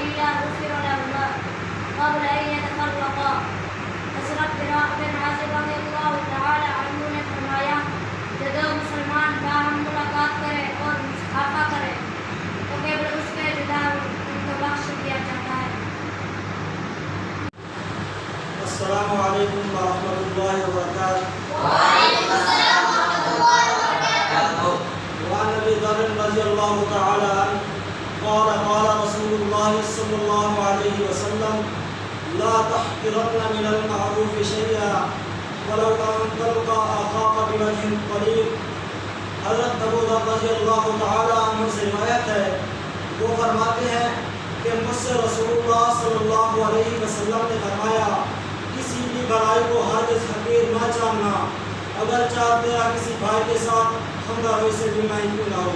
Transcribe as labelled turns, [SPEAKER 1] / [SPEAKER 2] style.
[SPEAKER 1] إلا غفر لهما قبل أن يتفرقا. हज़रत बिन आज़िब रज़ियल्लाहु तआला अन्हु ने फरमाया, जब दो मुसलमान बाहम मुलाकात करें और मुसाफा करें तो केवल उसके जुदा उनको बख्श दिया जाता है।
[SPEAKER 2] अस्सलामु अलैकुम व रहमतुल्लाहि व बरकातुहू।
[SPEAKER 3] वालेकुम अस्सलाम व रहमतुल्लाहि व बरकातुहू।
[SPEAKER 2] वअन अबी ज़र रज़ियल्लाहु तआला अन्हु क़ाल क़ाल रसूलुल्लाह सल्लल्लाहु अलैहि वसल्लम ला तहक़िरन्न मिनल मअरूफ़ि शैअन वलौ अन तल्क़ा अख़ाका बिवजहिन तलीक़। हज़रत अबू ज़र रज़ियल्लाहु तआला अन्हु से रिवायत है, वो फरमाते हैं कि मुझसे रसूलुल्लाह सल्लल्लाहु अलैहि वसल्लम ने फरमाया, किसी भी भलाई को हरगिज़ हक़ीर न जानना, अगर चाह तेरा किसी भाई के साथ हमदर्दी से जुल्म क्यों ना हो।